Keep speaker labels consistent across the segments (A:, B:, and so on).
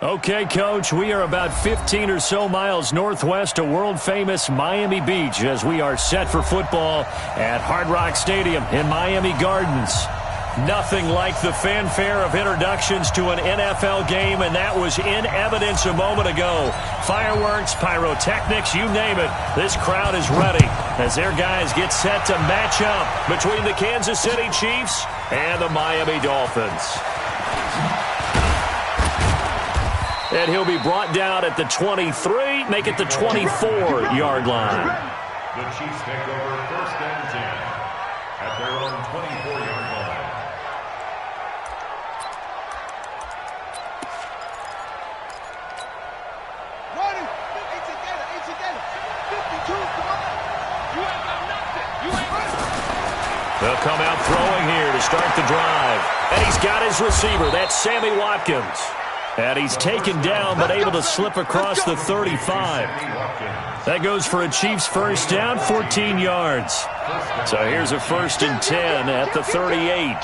A: Okay, Coach, we are about 15 or so miles northwest of world-famous Miami Beach as we are set for football at Hard Rock Stadium in Miami Gardens. Nothing like the fanfare of introductions to an NFL game, and that was in evidence a moment ago. Fireworks, pyrotechnics, you name it. This crowd is ready as their guys get set to match up between the Kansas City Chiefs and the Miami Dolphins. And he'll be brought down at the 23, make it the 24-yard line.
B: The Chiefs take over 1st and 10 at their own 24-yard line.
C: Running, ain't together, 52, come on. You ain't got nothing. You ain't running.
A: They'll come out throwing here to start the drive. And he's got his receiver. That's Sammy Watkins. And he's taken down but able to slip across the 35. That goes for a Chiefs first down, 14 yards. So here's a 1st and 10 at the 38.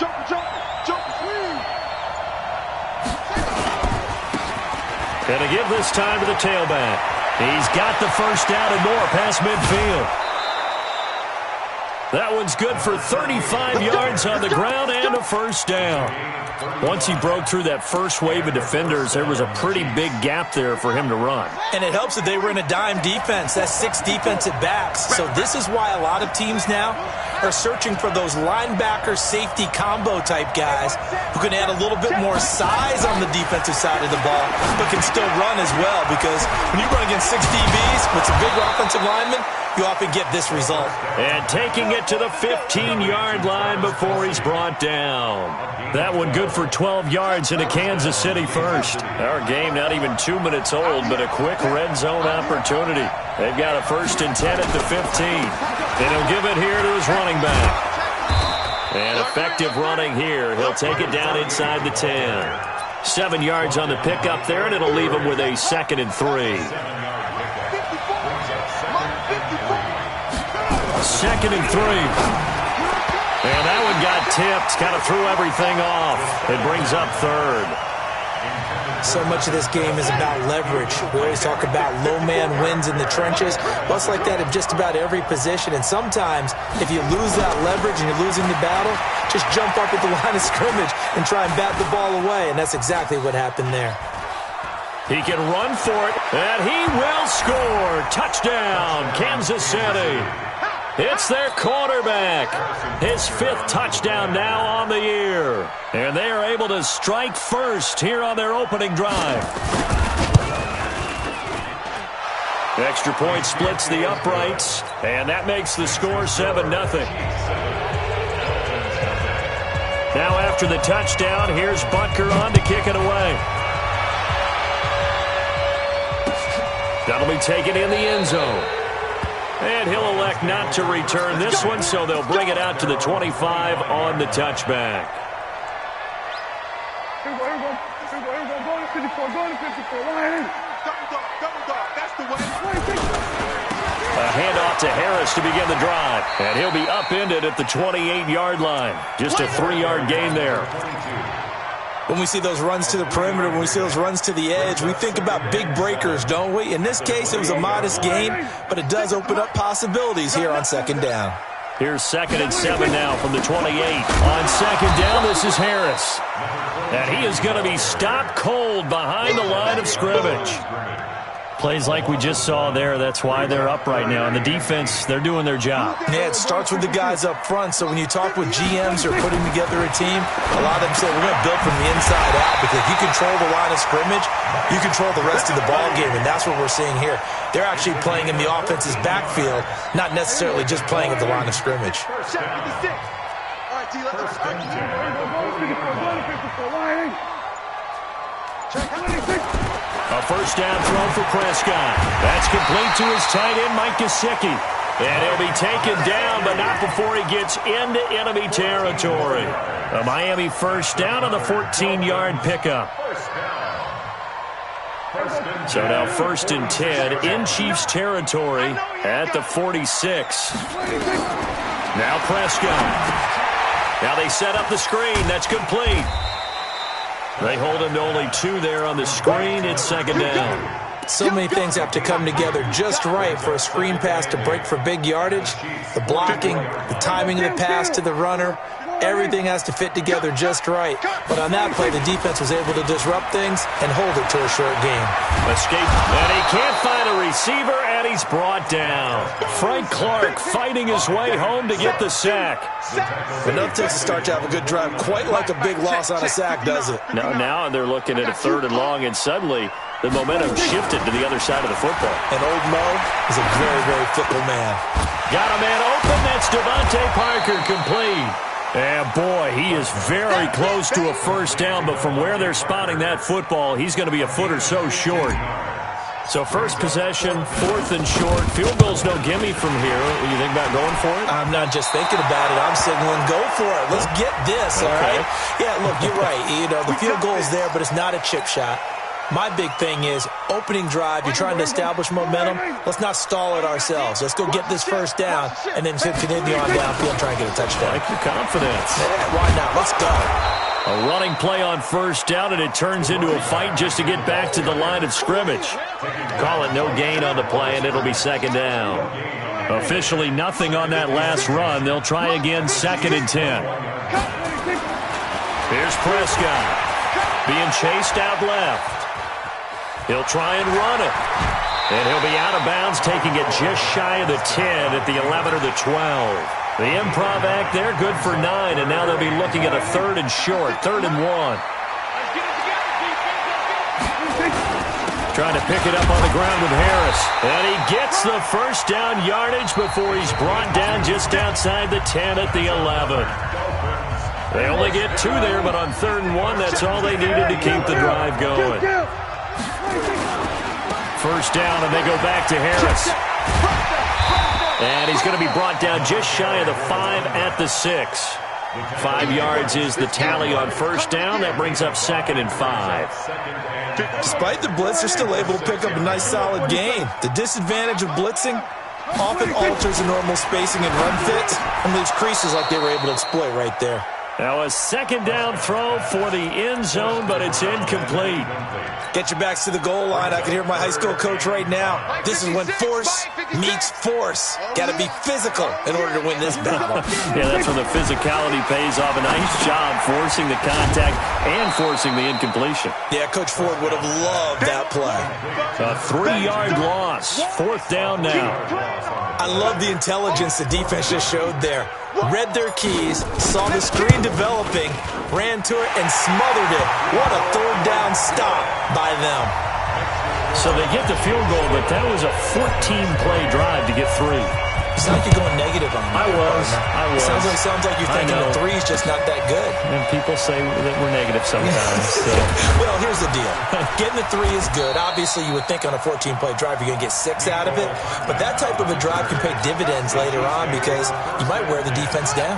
A: Gonna give this time to the tailback. He's got the first down and more past midfield. That one's good for 35 yards on the ground and a first down. Once he broke through that first wave of defenders, there was a pretty big gap there for him to run.
D: And it helps that they were in a dime defense. That's 6 defensive backs. So this is why a lot of teams now are searching for those linebacker safety combo type guys who can add a little bit more size on the defensive side of the ball, but can still run as well, because when you run against 6 DBs with some big offensive linemen, you often get this result.
A: And taking it to the 15-yard line before he's brought down. That one good for 12 yards into Kansas City first. Our game not even 2 minutes old, but a quick red zone opportunity. They've got a 1st and 10 at the 15. And he'll give it here to his running back. And effective running here. He'll take it down inside the 10. 7 yards on the pickup there, and it'll leave him with a 2nd and 3. 2nd and 3. And that one got tipped, kind of threw everything off. It brings up 3rd.
D: So much of this game is about leverage. We always talk about low man wins in the trenches. Well, it's like that in just about every position. And sometimes, if you lose that leverage and you're losing the battle, just jump up at the line of scrimmage and try and bat the ball away. And that's exactly what happened there.
A: He can run for it, and he will score. Touchdown, Kansas City. It's their quarterback. His 5th touchdown now on the year. And they are able to strike first here on their opening drive. The extra point splits the uprights, and that makes the score 7-0. Now after the touchdown, here's Butker on to kick it away. That'll be taken in the end zone. And he'll elect not to return this one, so they'll bring it out to the 25 on the touchback. A handoff to Harris to begin the drive. And he'll be upended at the 28-yard line. Just a 3-yard gain there.
D: When we see those runs to the perimeter, when we see those runs to the edge, we think about big breakers, don't we? In this case, it was a modest gain, but it does open up possibilities here on 2nd down.
A: Here's 2nd and 7 now from the 28. On 2nd down, this is Harris. And he is going to be stopped cold behind the line of scrimmage. Plays like we just saw there, that's why they're up right now. And the defense, they're doing their job.
D: Yeah, it starts with the guys up front. So when you talk with GMs or putting together a team, a lot of them say we're going to build from the inside out, because if you control the line of scrimmage, you control the rest of the ball game, and that's what we're seeing here. They're actually playing in the offense's backfield, not necessarily just playing at the line of scrimmage.
A: A first down throw for Prescott. That's complete to his tight end, Mike Gesicki. And he'll be taken down, but not before he gets into enemy territory. A Miami first down on the 14-yard pickup. So now 1st and 10 in Chiefs territory at the 46. Now Prescott. Now they set up the screen. That's complete. They hold him to only 2 there on the screen. It's second down.
D: So many things have to come together just right for a screen pass to break for big yardage. The blocking, the timing of the pass to the runner, everything has to fit together just right. But on that play, the defense was able to disrupt things and hold it to a short game.
A: Escape, and he can't find a receiver, and he's brought down. Frank Clark fighting his way home to get the sack.
D: Enough takes to start to have a good drive. Quite like a big loss on a sack, does it?
A: Now they're looking at a 3rd and long, and suddenly the momentum shifted to the other side of the football.
D: And old Mo is a very, very fickle man.
A: Got a man open. That's Devontae Parker, complete. And boy, he is very close to a first down, but from where they're spotting that football, he's going to be a foot or so short. So first possession, 4th and short. Field goal's no gimme from here. What do you think about going for it?
D: I'm not just thinking about it. I'm signaling, go for it. Let's get this, all right? Yeah, look, you're right. You know, the field goal is there, but it's not a chip shot. My big thing is opening drive. You're trying to establish momentum. Let's not stall it ourselves. Let's go get this first down and then continue on downfield and try and get a touchdown.
A: Like your confidence.
D: Yeah, why not? Let's go.
A: A running play on first down, and it turns into a fight just to get back to the line of scrimmage. Call it no gain on the play, and it'll be second down. Officially nothing on that last run. They'll try again, 2nd and 10. Here's Prescott being chased out left. He'll try and run it. And he'll be out of bounds, taking it just shy of the 10 at the 11 or the 12. The improv act there, good for 9, and now they'll be looking at a 3rd and short, 3rd and 1. Trying to pick it up on the ground with Harris. And he gets the first down yardage before he's brought down just outside the 10 at the 11. They only get 2 there, but on 3rd and 1, that's all they needed to keep the drive going. First down, and they go back to Harris. And he's going to be brought down just shy of the 5 at the 6. 5 yards is the tally on first down. That brings up 2nd and 5.
D: Despite the blitz, they're still able to pick up a nice, solid gain. The disadvantage of blitzing often alters the normal spacing and run fits and leaves creases like they were able to exploit right there.
A: Now a second down throw for the end zone, but it's incomplete.
D: Get your backs to the goal line. I can hear my high school coach right now. This is when force meets force. Got to be physical in order to win this battle.
A: Yeah, that's where the physicality pays off. A nice job forcing the contact and forcing the incompletion.
D: Yeah, Coach Ford would have loved that play.
A: A 3-yard loss. 4th down now.
D: I love the intelligence the defense just showed there. Read their keys, saw the screen developing, ran to it, and smothered it. What a 3rd down stop by them.
A: So they get the field goal, but that was a 14-play drive to get 3.
D: It's like you're going negative on me.
A: I was.
D: Sounds like you're thinking the 3's just not that good.
A: And people say that we're negative sometimes. So.
D: Well, here's the deal. Getting the 3 is good. Obviously, you would think on a 14-play drive you're going to get 6 out of it. But that type of a drive can pay dividends later on because you might wear the defense down.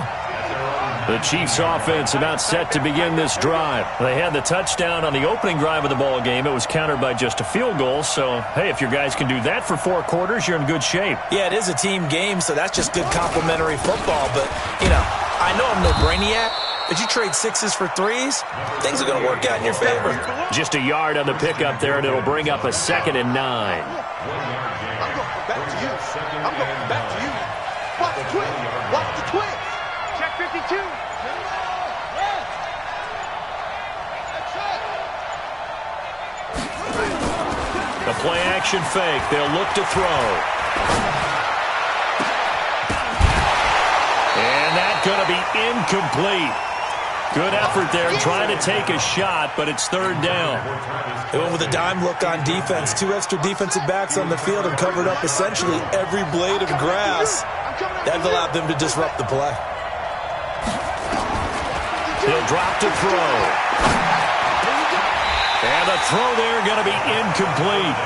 A: The Chiefs offense about set to begin this drive. They had the touchdown on the opening drive of the ball game. It was countered by just a field goal. So, hey, if your guys can do that for 4 quarters, you're in good shape.
D: Yeah, it is a team game, so that's just good complimentary football. But, you know, I know I'm no brainiac, but you trade 6s for 3s, things are going to work out in your favor.
A: Just a yard on the pickup there, and it'll bring up a 2nd and 9.
C: I'm going back to you. I'm going back to you. Watch the twins. Watch the twins. Check 52.
A: The play action fake. They'll look to throw. And that's going to be incomplete. Good effort there trying to take a shot, but it's 3rd down.
D: They went with a dime look on defense. 2 extra defensive backs on the field and covered up essentially every blade of grass. That allowed them to disrupt the play.
A: He'll drop to throw. And the throw there going to be incomplete.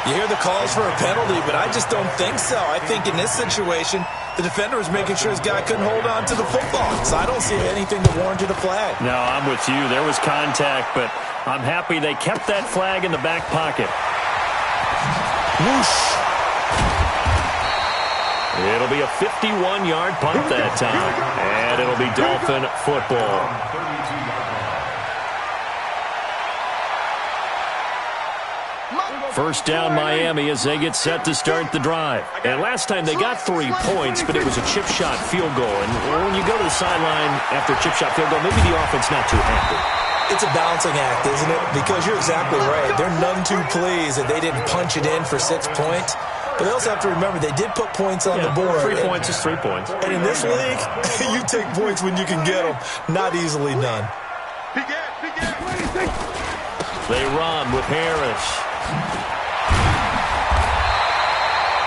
D: You hear the calls for a penalty, but I just don't think so. I think in this situation, the defender was making sure his guy couldn't hold on to the football. So I don't see anything to warrant a flag.
A: No, I'm with you. There was contact, but I'm happy they kept that flag in the back pocket.
D: Whoosh.
A: It'll be a 51-yard punt that time, and it'll be Dolphin football. First down Miami as they get set to start the drive. And last time they got 3 points, but it was a chip shot field goal. And when you go to the sideline after a chip shot field goal, maybe the offense not too happy.
D: It's a balancing act, isn't it? Because you're exactly right. They're none too pleased that they didn't punch it in for 6 points. But they also have to remember they did put points on the board.
A: 3 points is 3 points.
D: And in this league, you take points when you can get them. Not easily done.
A: They run with Harris.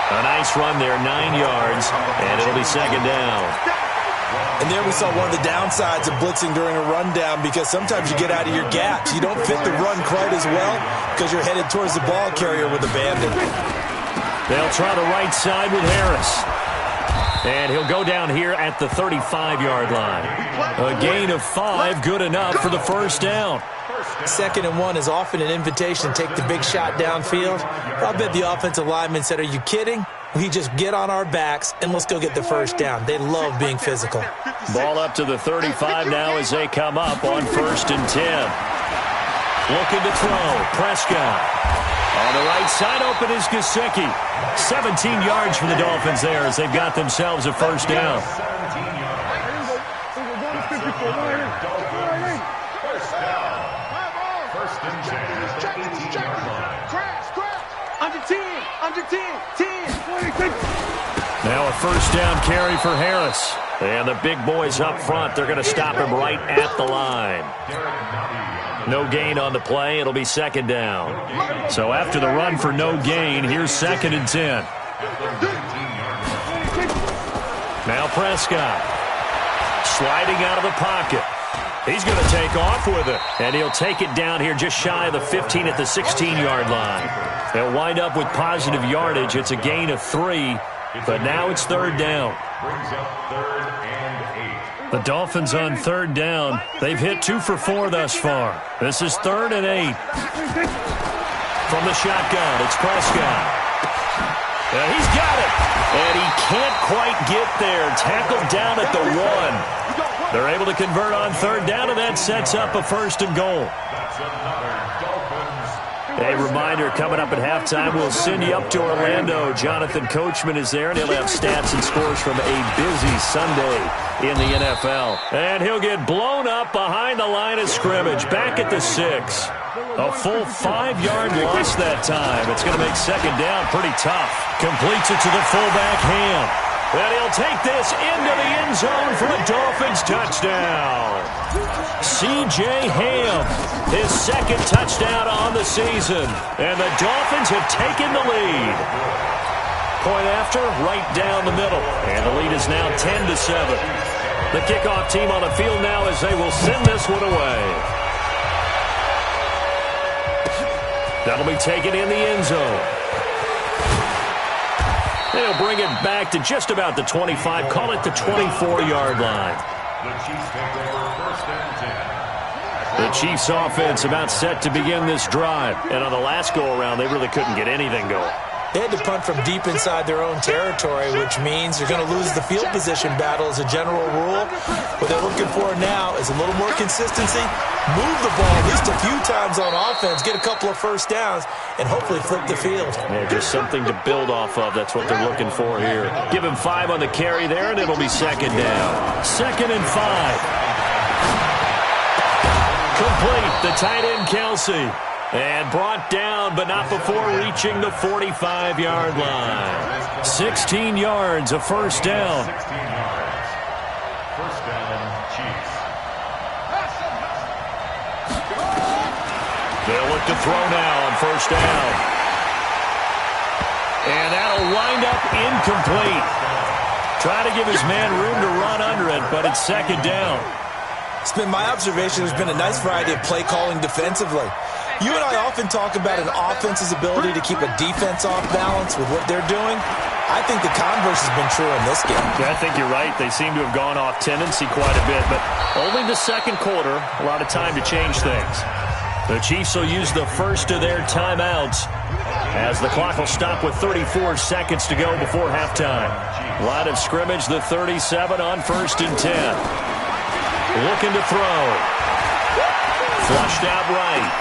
A: A nice run there, 9 yards, and it'll be second down.
D: And there we saw one of the downsides of blitzing during a rundown, because sometimes you get out of your gaps. You don't fit the run quite as well because you're headed towards the ball carrier with a bandit.
A: They'll try the right side with Harris. And he'll go down here at the 35-yard line. A gain of 5, good enough for the first down.
D: 2nd and 1 is often an invitation to take the big shot downfield. I bet the offensive lineman said, are you kidding? We just get on our backs and let's go get the first down. They love being physical.
A: Ball up to the 35 now as they come up on 1st and 10. Looking to throw. Prescott. On the right side, open is Gesicki. 17 yards for the Dolphins there as they've got themselves a first down. Now a first down carry for Harris. And the big boys up front, they're going to stop him right at the line. No gain on the play. It'll be second down. So after the run for no gain, here's 2nd and 10. Now Prescott. Sliding out of the pocket. He's going to take off with it. And he'll take it down here just shy of the 15 at the 16-yard line. They'll wind up with positive yardage. It's a gain of 3. But now it's 3rd down.
B: Brings up 3rd and 8.
A: The Dolphins on 3rd down. They've hit 2 for 4 thus far. This is 3rd and 8. From the shotgun, it's Prescott. He's got it. And he can't quite get there. Tackled down at the 1. They're able to convert on 3rd down, and that sets up a 1st and goal.
B: That's another Dolphins.
A: A reminder, coming up at halftime, we'll send you up to Orlando. Jonathan Coachman is there, and he'll have stats and scores from a busy Sunday in the NFL. And he'll get blown up behind the line of scrimmage, back at the 6. A full 5-yard loss that time. It's going to make second down pretty tough. Completes it to the fullback, Ham. And he'll take this into the end zone for a Dolphins touchdown. C.J. Ham, his 2nd touchdown on the season. And the Dolphins have taken the lead. Point after, right down the middle. And the lead is now 10-7. The kickoff team on the field now as they will send this one away. That'll be taken in the end zone. They'll bring it back to just about the 25. Call it the 24-yard line.
B: The Chiefs take over 1st and 10.
A: The Chiefs offense about set to begin this drive. And on the last go-around, they really couldn't get anything going.
D: They had to punt from deep inside their own territory, which means they're going to lose the field position battle as a general rule. What they're looking for now is a little more consistency, move the ball at least a few times on offense, get a couple of first downs, and hopefully flip the field.
A: Yeah, just something to build off of. That's what they're looking for here. Give him 5 on the carry there, and it'll be second down. 2nd and 5. Complete. The tight end, Kelsey. And brought down, but not before reaching the 45-yard line. 16 yards, a first down.
B: 16 yards. First down, Chiefs.
A: They'll look to throw now on first down. And that'll wind up incomplete. Try to give his man room to run under it, but it's second down.
D: It's been my observation there's been a nice variety of play calling defensively. You and I often talk about an offense's ability to keep a defense off balance with what they're doing. I think the converse has been true in this game.
A: Yeah, I think you're right. They seem to have gone off tendency quite a bit, but only the second quarter, a lot of time to change things. The Chiefs will use the first of their timeouts as the clock will stop with 34 seconds to go before halftime. Line of scrimmage, the 37 on 1st and 10. Looking to throw. Flushed out right.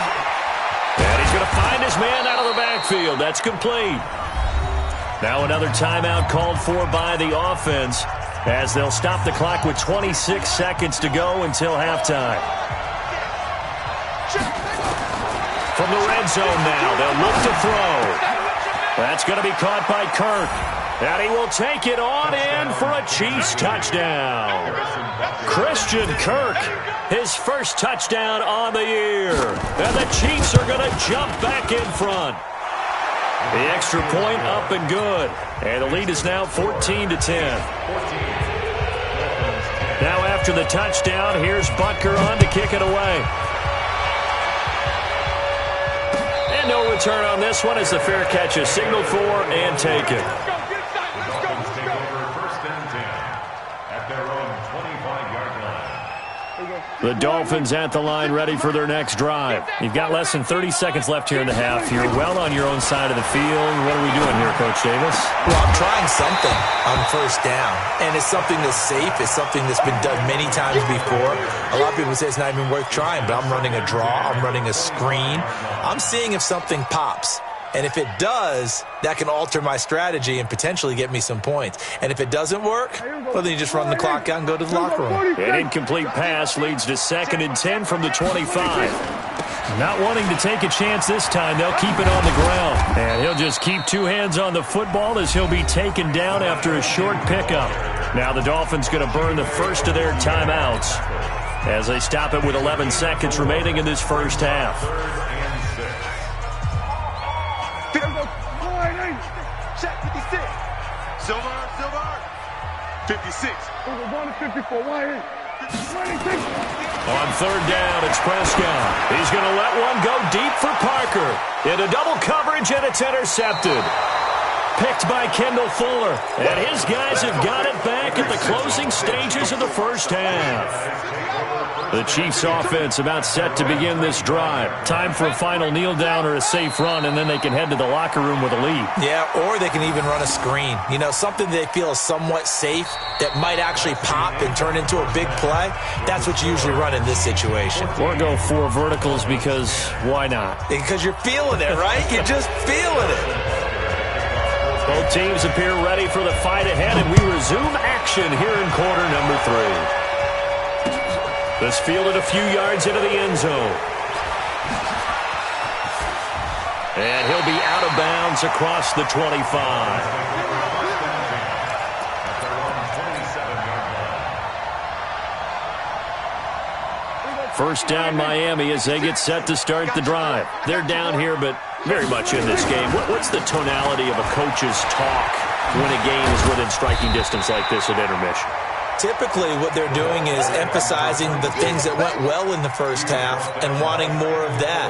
A: And he's going to find his man out of the backfield. That's complete. Now another timeout called for by the offense as they'll stop the clock with 26 seconds to go until halftime. From the red zone now, they'll look to throw. That's going to be caught by Kirk. And he will take it on in for a Chiefs touchdown. Christian Kirk, his first touchdown on the year. And the Chiefs are going to jump back in front. The extra point up and good. And the lead is now 14-10. Now after the touchdown, here's Butker on to kick it away. And no return on this one as the fair catch is signaled for and taken. The Dolphins at the line ready for their next drive. You've got less than 30 seconds left here in the half. You're well on your own side of the field. What are we doing here, Coach Davis?
D: Well, I'm trying something on first down, and it's something that's safe. It's something that's been done many times before. A lot of people say it's not even worth trying, but I'm running a draw. I'm running a screen. I'm seeing if something pops. And if it does, that can alter my strategy and potentially get me some points. And if it doesn't work, well, then you just run the clock out and go to the locker room.
A: An incomplete pass leads to 2nd and 10 from the 25. Not wanting to take a chance this time, they'll keep it on the ground. And he'll just keep two hands on the football as he'll be taken down after a short pickup. Now the Dolphins going to burn the first of their timeouts as they stop it with 11 seconds remaining in this first half.
C: Check 56. Silver. 56. 54.
A: On third down, it's Prescott. He's going to let one go deep for Parker. Into double coverage, and it's intercepted. Picked by Kendall Fuller. And his guys have got it back at the closing stages of the first half. The Chiefs offense about set to begin this drive. Time for a final kneel down or a safe run, and then they can head to the locker room with a lead.
D: Yeah, or they can even run a screen. You know, something they feel is somewhat safe that might actually pop and turn into a big play. That's what you usually run in this situation.
A: Or go 4 verticals because why not?
D: Because you're feeling it, right? You're just feeling it.
A: Both teams appear ready for the fight ahead, and we resume action here in quarter number 3. This fielded a few yards into the end zone. And he'll be out of bounds across the 25. First down Miami as they get set to start the drive. They're down here, but very much in this game. What's the tonality of a coach's talk when a game is within striking distance like this at intermission?
D: Typically, what they're doing is emphasizing the things that went well in the first half and wanting more of that.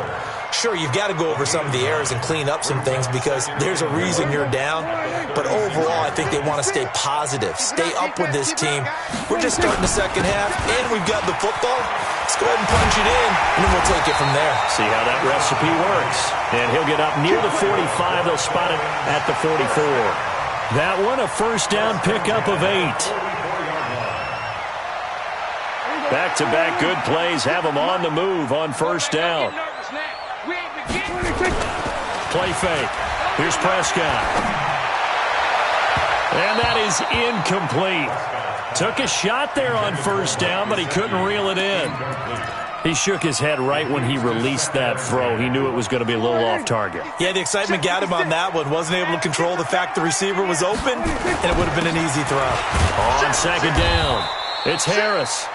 D: Sure, you've got to go over some of the errors and clean up some things because there's a reason you're down. But overall, I think they want to stay positive, stay up with this team. We're just starting the second half, and we've got the football. Let's go ahead and punch it in, and then we'll take it from there.
A: See how that recipe works. And he'll get up near the 45. They'll spot it at the 44. That one, a first down pickup of 8. Back-to-back good plays have them on the move on first down. Play fake. Here's Prescott. And that is incomplete. Took a shot there on first down, but he couldn't reel it in. He shook his head right when he released that throw. He knew it was going to be a little off target.
D: Yeah, the excitement got him on that one. Wasn't able to control the fact the receiver was open, and it would have been an easy throw.
A: On second down, it's Harris.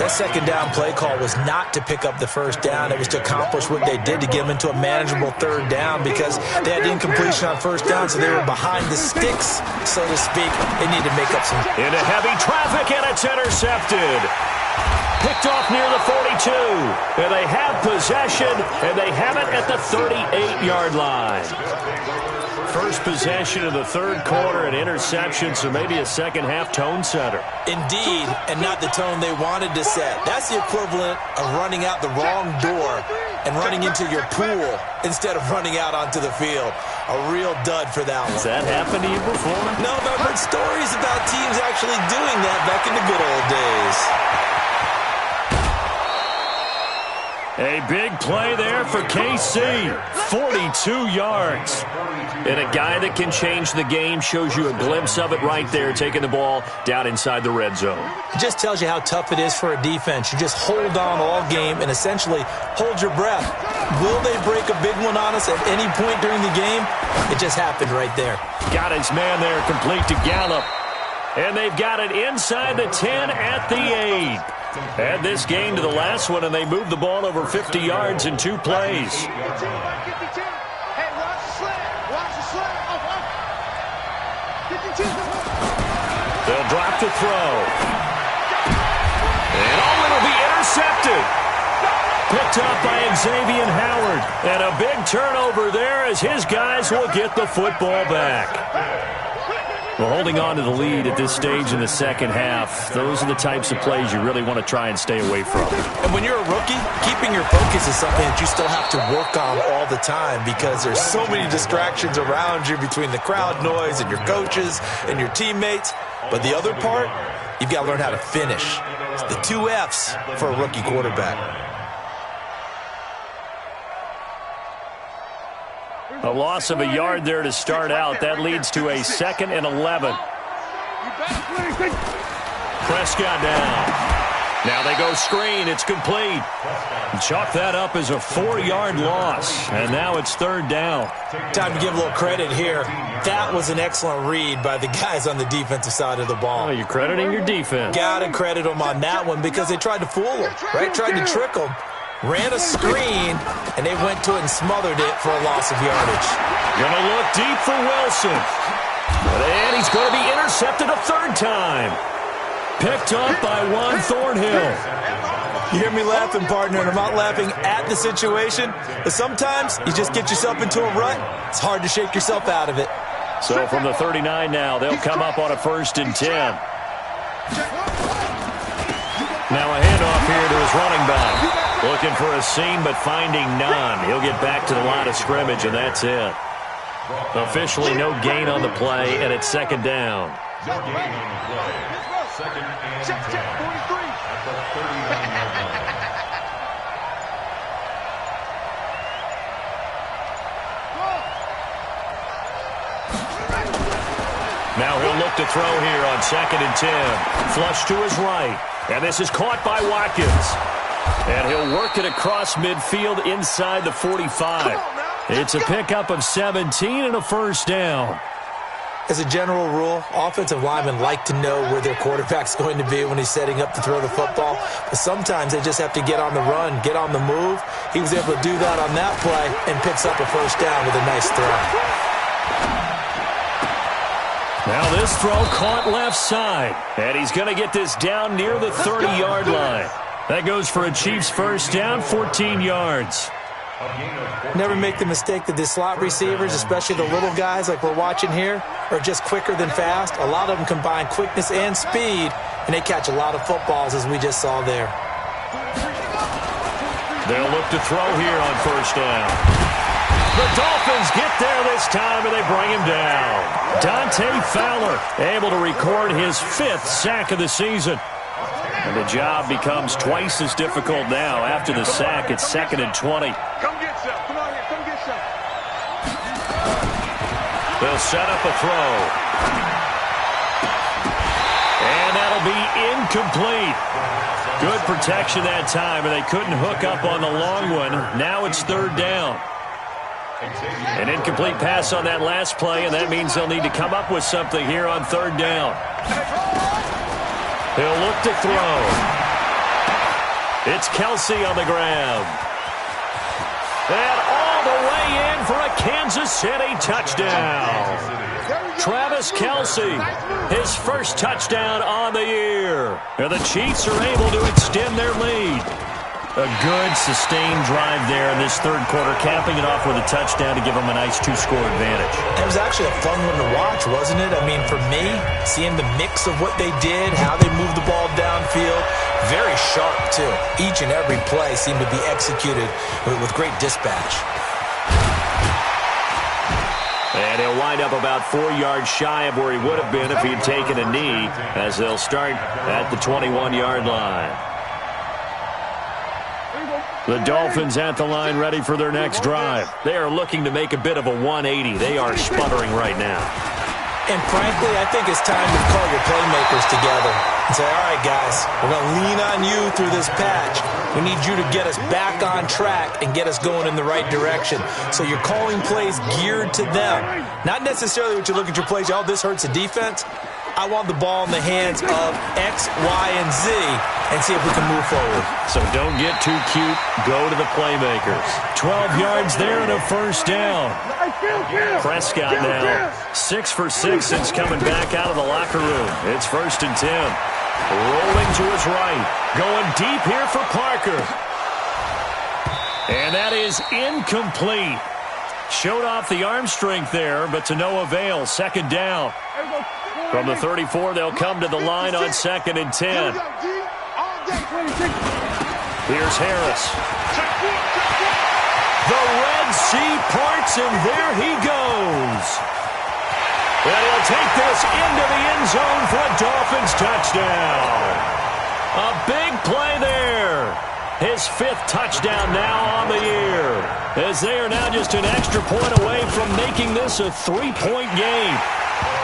D: That second down play call was not to pick up the first down. It was to accomplish what they did to get them into a manageable third down because they had incompletion on first down, so they were behind the sticks, so to speak. They need to make up some.
A: Into heavy traffic, and it's intercepted. Picked off near the 42. And they have possession, and they have it at the 38-yard line. First possession of the third quarter, an interception, so maybe a second-half tone setter.
D: Indeed, and not the tone they wanted to set. That's the equivalent of running out the wrong door and running into your pool instead of running out onto the field. A real dud for that one.
A: Has that happened to you before?
D: No, but I've heard stories about teams actually doing that back in the good old days.
A: A big play there for KC. 42 yards. And a guy that can change the game shows you a glimpse of it right there, taking the ball down inside the red zone.
D: It just tells you how tough it is for a defense. You just hold on all game and essentially hold your breath. Will they break a big one on us at any point during the game? It just happened right there.
A: Got his man there, complete to Gallup. And they've got it inside the 10 at the 8. Add this game to the last one, and they moved the ball over 50 yards in 2 plays. They'll drop to throw. And it'll be intercepted. Picked up by Xavier Howard. And a big turnover there as his guys will get the football back. Well, holding on to the lead at this stage in the second half, those are the types of plays you really want to try and stay away from.
D: And when you're a rookie, keeping your focus is something that you still have to work on all the time because there's so many distractions around you between the crowd noise and your coaches and your teammates. But the other part, you've got to learn how to finish. It's the 2 F's for a rookie quarterback.
A: A loss of a yard there to start out. That leads to a 2nd and 11. Prescott down. Now they go screen. It's complete. Chalk that up as a 4-yard loss. And now it's 3rd down.
D: Time to give a little credit here. That was an excellent read by the guys on the defensive side of the ball.
A: Oh, you're crediting your defense.
D: Got to credit them on that one because they tried to fool them, right? Tried to trick them. Ran a screen, and they went to it and smothered it for a loss of yardage.
A: Gonna look deep for Wilson. And he's going to be intercepted a 3rd time. Picked up by Juan Thornhill.
D: You hear me laughing, partner, and I'm not laughing at the situation, but sometimes you just get yourself into a rut. It's hard to shake yourself out of it.
A: So from the 39 now, they'll come up on a 1st and 10. Now a handoff here to his running back. Looking for a seam, but finding none. He'll get back to the line of scrimmage, and that's it. Officially no gain on the play, and it's 2nd down.
B: No gain on the play. 2nd and 10. At the 39-yard line.
A: Now he'll look to throw here on 2nd and 10. Flush to his right. And this is caught by Watkins. And he'll work it across midfield inside the 45. It's a pickup of 17 and a 1st down.
D: As a general rule, offensive linemen like to know where their quarterback's going to be when he's setting up to throw the football. But sometimes they just have to get on the run, get on the move. He was able to do that on that play and picks up a 1st down with a nice throw.
A: Now this throw caught left side. And he's going to get this down near the 30-yard line. That goes for a Chiefs 1st down, 14 yards.
D: Never make the mistake that the slot receivers, especially the little guys like we're watching here, are just quicker than fast. A lot of them combine quickness and speed, and they catch a lot of footballs, as we just saw there.
A: They'll look to throw here on 1st down. The Dolphins get there this time, and they bring him down. Dante Fowler able to record his 5th sack of the season. And the job becomes twice as difficult now. After the sack, it's 2nd and 20.
C: Come get some. Come on here. Come get some.
A: They'll set up a throw. And that'll be incomplete. Good protection that time, and they couldn't hook up on the long one. Now it's 3rd down. An incomplete pass on that last play, and that means they'll need to come up with something here on 3rd down. He'll look to throw. It's Kelsey on the ground. And all the way in for a Kansas City touchdown. Travis Kelsey, his 1st touchdown on the year. And the Chiefs are able to extend their lead. A good, sustained drive there in this 3rd quarter, capping it off with a touchdown to give them a nice 2-score advantage.
D: It was actually a fun one to watch, wasn't it? I mean, for me, seeing the mix of what they did, how they moved the ball downfield, very sharp, too. Each and every play seemed to be executed with great dispatch.
A: And he'll wind up about 4 yards shy of where he would have been if he'd taken a knee, as they'll start at the 21-yard line. The Dolphins at the line ready for their next drive. They are looking to make a bit of a 180. They are sputtering right now.
D: And frankly, I think it's time to call your playmakers together and say, all right, guys, we're going to lean on you through this patch. We need you to get us back on track and get us going in the right direction. So you're calling plays geared to them. Not necessarily what you look at your plays, oh, this hurts the defense. I want the ball in the hands of X, Y, and Z and see if we can move forward.
A: So don't get too cute. Go to the playmakers. 12 yards there and a first down. Prescott now 6 for 6 since coming back out of the locker room. It's 1st and 10. Rolling to his right. Going deep here for Parker. And that is incomplete. Showed off the arm strength there, but to no avail. 2nd down. From the 34, they'll come to the line on 2nd and 10. Here's Harris. The Red Sea parts, and there he goes. And he'll take this into the end zone for a Dolphins touchdown. A big play there. His 5th touchdown now on the year, as they are now just an extra point away from making this a 3-point game.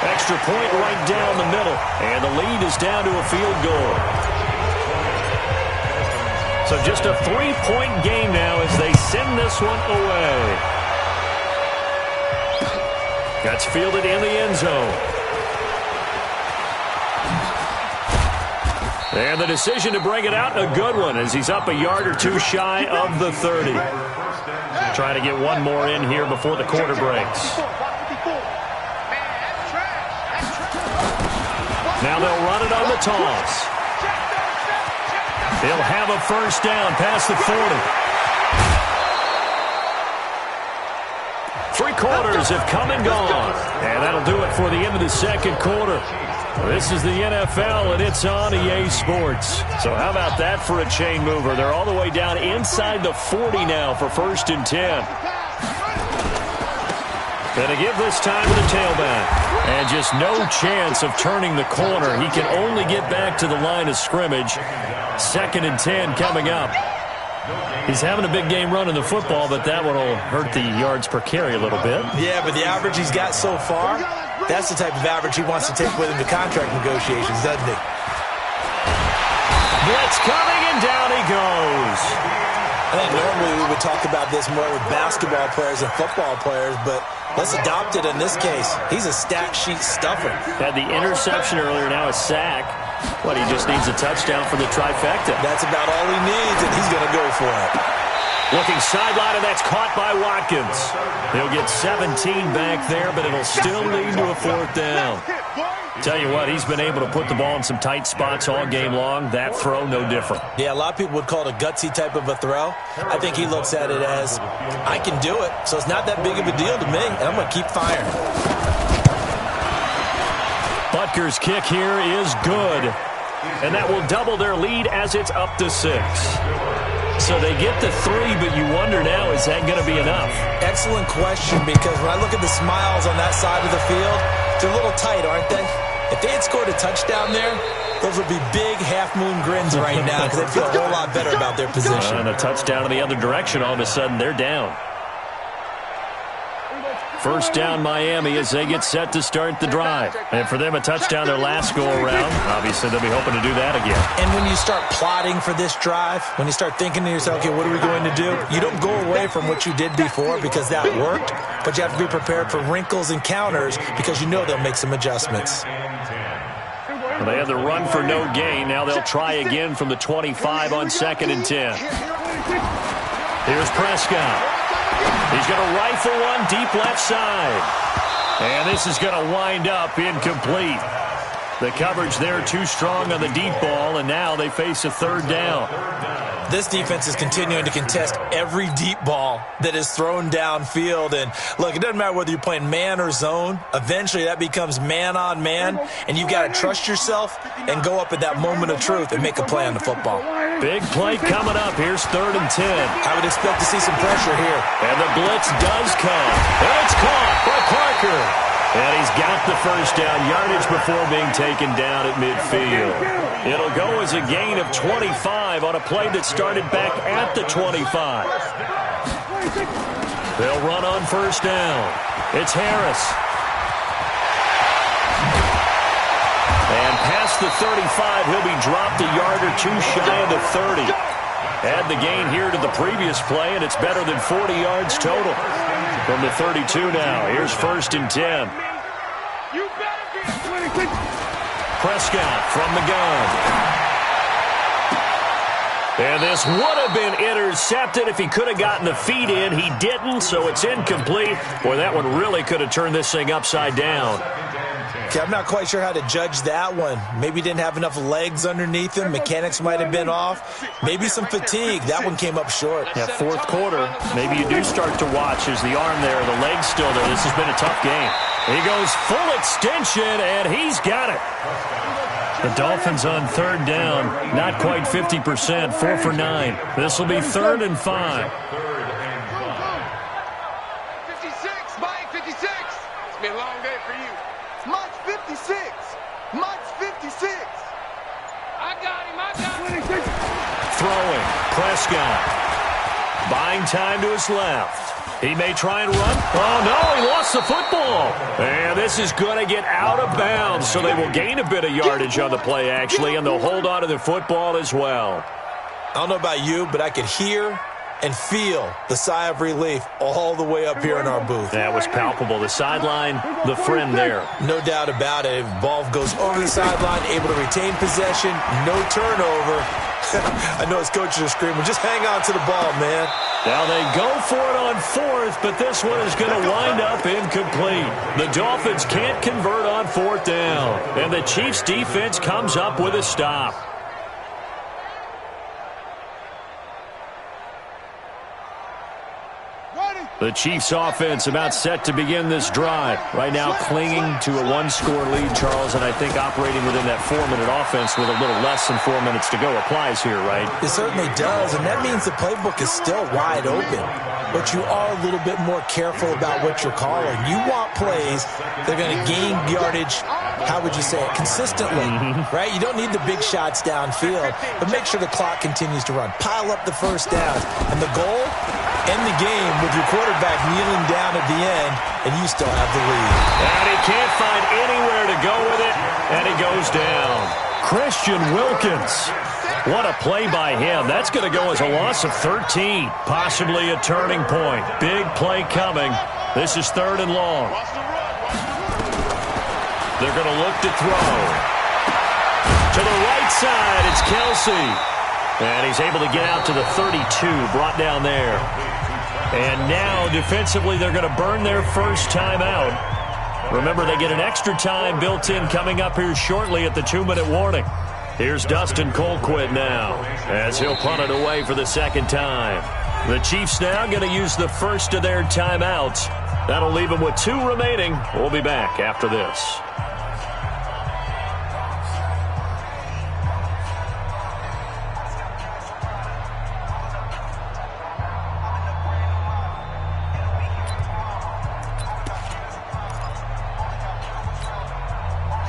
A: Extra point right down the middle, and the lead is down to a field goal. So just a 3-point game now as they send this one away. That's fielded in the end zone. And the decision to bring it out, a good one, as he's up a yard or two shy of the 30. Trying to get one more in here before the quarter breaks. Now they'll run it on the toss. They'll have a first down past the 40. 3 quarters have come and gone. And that'll do it for the end of the 2nd quarter. This is the NFL, and it's on EA Sports. So how about that for a chain mover? They're all the way down inside the 40 now for 1st and 10. Going to give this time to the tailback. And just no chance of turning the corner. He can only get back to the line of scrimmage. 2nd and 10 coming up. He's having a big game running the football, but that one will hurt the yards per carry a little bit.
D: Yeah, but the average he's got so far, that's the type of average he wants to take with him to contract negotiations, doesn't he?
A: Blitz coming, and down he goes.
D: I think normally we would talk about this more with basketball players and football players, but let's adopt it in this case. He's a stat sheet stuffer.
A: Had the interception earlier, now a sack. But he just needs a touchdown for the trifecta.
D: That's about all he needs, and he's going to go for it.
A: Looking sideline, and that's caught by Watkins. He'll get 17 back there, but it'll still lead to a 4th down. Tell you what, he's been able to put the ball in some tight spots all game long. That throw, no different.
D: Yeah, a lot of people would call it a gutsy type of a throw. I think he looks at it as, I can do it, so it's not that big of a deal to me, and I'm going to keep firing.
A: Butker's kick here is good, and that will double their lead as it's up to 6. So they get the 3, but you wonder now, is that going to be enough?
D: Excellent question, because when I look at the smiles on that side of the field, they're a little tight, aren't they? If they had scored a touchdown there, those would be big half-moon grins right now because they'd feel a whole lot better about their position.
A: And a touchdown in the other direction, all of a sudden they're down. First down Miami as they get set to start the drive. And for them, a touchdown their last go-around. Obviously, they'll be hoping to do that again.
D: And when you start plotting for this drive, when you start thinking to yourself, okay, what are we going to do? You don't go away from what you did before because that worked, but you have to be prepared for wrinkles and counters because you know they'll make some adjustments.
A: Well, they had the run for no gain. Now they'll try again from the 25 on 2nd and 10. Here's Prescott. He's going to rifle one deep left side. And this is going to wind up incomplete. The coverage there too strong on the deep ball, and now they face a 3rd down.
D: This defense is continuing to contest every deep ball that is thrown downfield. And, look, it doesn't matter whether you're playing man or zone. Eventually that becomes man-on-man, and you've got to trust yourself and go up at that moment of truth and make a play on the football.
A: Big play coming up. Here's 3rd and 10.
D: I would expect to see some pressure here.
A: And the blitz does come. And it's caught by Parker. And he's got the first down, yardage before being taken down at midfield. It'll go as a gain of 25 on a play that started back at the 25. They'll run on first down. It's Harris. And past the 35, he'll be dropped a yard or two shy of the 30. Add the gain here to the previous play, and it's better than 40 yards total. From the 32 now, here's first and 10. Prescott from the gun. And this would have been intercepted if he could have gotten the feet in. He didn't, so it's incomplete. Boy, that one really could have turned this thing upside down.
D: Okay, I'm not quite sure how to judge that one. Maybe he didn't have enough legs underneath him. Mechanics might have been off. Maybe some fatigue. That one came up short.
A: Yeah, fourth quarter. Maybe you do start to watch as the arm there, the leg's still there. This has been a tough game. He goes full extension, and he's got it. The Dolphins on third down. Not quite 50%, 4 for 9. This will be 3rd and 5.
C: 56, Mike, 56. It's been a long day for you. Mike's 56. Mike's 56. I got him.
A: Throwing. Prescott. Buying time to his left. He may try and run. Oh, no, he lost the football. And this is going to get out of bounds, so they will gain a bit of yardage on the play, actually, and they'll hold on to the football as well.
D: I don't know about you, but I could hear and feel the sigh of relief all the way up here in our booth.
A: That was palpable. The sideline, the friend there.
D: No doubt about it. Ball goes over the sideline, able to retain possession, no turnover. I know his coaches are screaming, just hang on to the ball, man.
A: Now they go for it on fourth, but this one is going to wind up incomplete. The Dolphins can't convert on fourth down, and the Chiefs' defense comes up with a stop. The Chiefs offense about set to begin this drive. Right now clinging to a one-score lead, Charles, and I think operating within that 4-minute offense with a little less than 4 minutes to go applies here, right?
D: It certainly does, and that means the playbook is still wide open. But you are a little bit more careful about what you're calling. You want plays that are going to gain yardage, how would you say it, consistently, right? You don't need the big shots downfield, but make sure the clock continues to run. Pile up the first down, and the goal, end the game with your quarterback kneeling down at the end, and you still have the lead.
A: And he can't find anywhere to go with it, and he goes down. Christian Wilkins. What a play by him. That's going to go as a loss of 13, possibly a turning point. Big play coming. This is 3rd and long. They're going to look to throw. To the right side, it's Kelsey. And he's able to get out to the 32, brought down there. And now, defensively, they're going to burn their first time out. Remember, they get an extra time built in coming up here shortly at the 2-minute warning. Here's Dustin Colquitt now, as he'll punt it away for the second time. The Chiefs now going to use the first of their timeouts. That'll leave them with 2 remaining. We'll be back after this.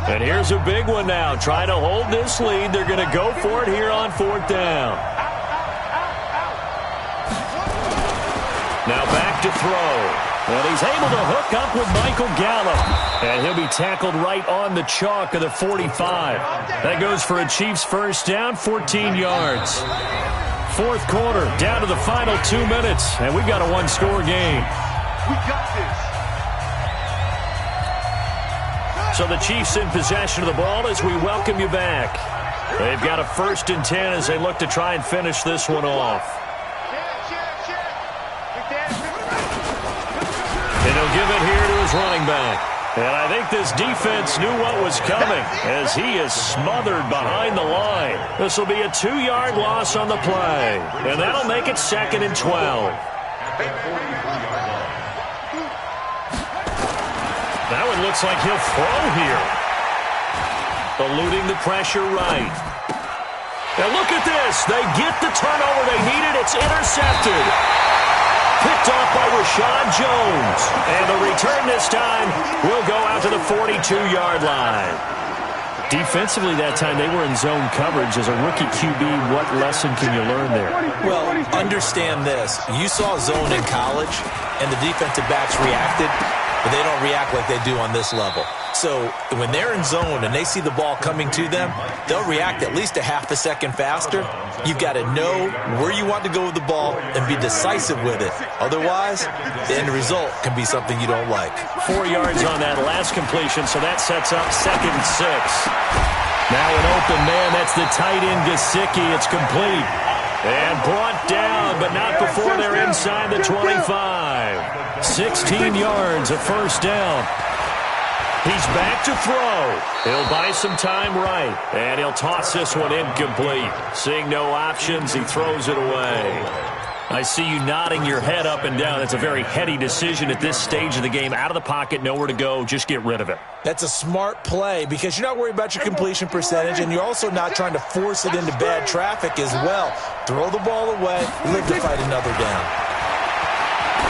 A: And here's a big one now. Trying to hold this lead. They're going to go for it here on 4th down. Now back to throw. And he's able to hook up with Michael Gallup. And he'll be tackled right on the chalk of the 45. That goes for a Chiefs first down, 14 yards. 4th quarter, down to the final 2 minutes. And we've got a 1-score game.
C: We got this.
A: So the Chiefs in possession of the ball as we welcome you back. They've got a 1st and 10 as they look to try and finish this one off. And he'll give it here to his running back. And I think this defense knew what was coming as he is smothered behind the line. This will be a 2-yard loss on the play. And that'll make it 2nd and 12. That one looks like he'll throw here. Eluding the pressure right. Now look at this. They get the turnover they needed. It's intercepted. picked off by Rashad Jones. And the return this time will go out to the 42-yard line. Defensively that time, they were in zone coverage. As a rookie QB, what lesson can you learn there?
D: Well, understand this. You saw zone in college, and the defensive backs reacted, but they don't react like they do on this level. So when they're in zone and they see the ball coming to them, they'll react at least a half a second faster. You've got to know where you want to go with the ball and be decisive with it. Otherwise, the end result can be something you don't like.
A: 4 yards on that last completion, so that sets up 2nd and 6. Now an open man, that's the tight end Gesicki. It's complete. And brought down, but not before they're inside the 25. 16 yards, a first down. He's back to throw. He'll buy some time right. And he'll toss this one incomplete. Seeing no options, he throws it away. I see you nodding your head up and down. That's a very heady decision at this stage of the game. Out of the pocket, nowhere to go. Just get rid of it.
D: That's a smart play because you're not worried about your completion percentage, and you're also not trying to force it into bad traffic as well. Throw the ball away, live to fight another down.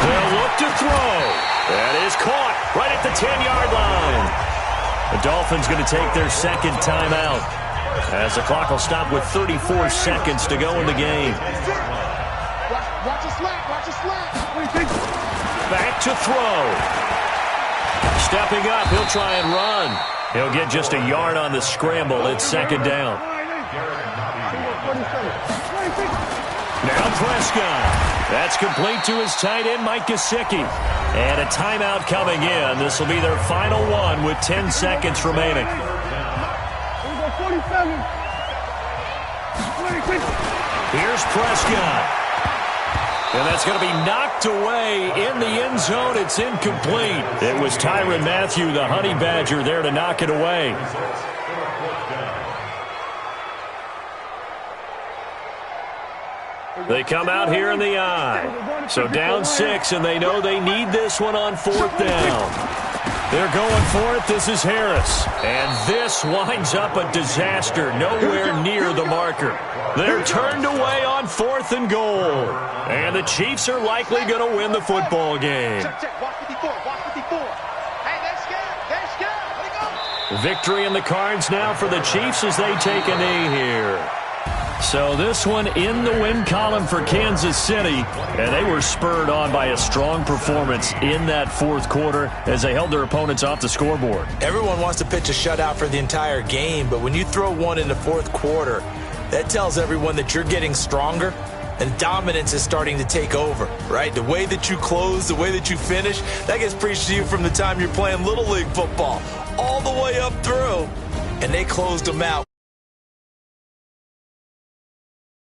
A: They'll look to throw. That is caught right at the 10-yard line. The Dolphins going to take their second timeout as the clock will stop with 34 seconds to go in the game.
C: Watch your slack. Watch your slack.
A: Back to throw. Stepping up, he'll try and run. He'll get just a yard on the scramble. It's 2nd down. Now Prescott. That's complete to his tight end, Mike Gesicki. And a timeout coming in. This will be their final one with 10 seconds remaining. Here's Prescott. And that's going to be knocked away in the end zone. It's incomplete. It was Tyrann Mathieu, the Honey Badger, there to knock it away. They come out here in the I. So down 6, and they know they need this one on 4th down. They're going for it. This is Harris. And this winds up a disaster. Nowhere near the marker. They're turned away on 4th and goal. And the Chiefs are likely going to win the football game.
C: Check. Watch 54. Watch 54. Hey, they're scared. They're scared. Let it go.
A: Victory in the cards now for the Chiefs as they take a knee here. So this one in the win column for Kansas City, and they were spurred on by a strong performance in that 4th quarter as they held their opponents off the scoreboard.
D: Everyone wants to pitch a shutout for the entire game, but when you throw one in the 4th quarter, that tells everyone that you're getting stronger and dominance is starting to take over, right? The way that you close, the way that you finish, that gets preached to you from the time you're playing Little League football all the way up through, and they closed them out.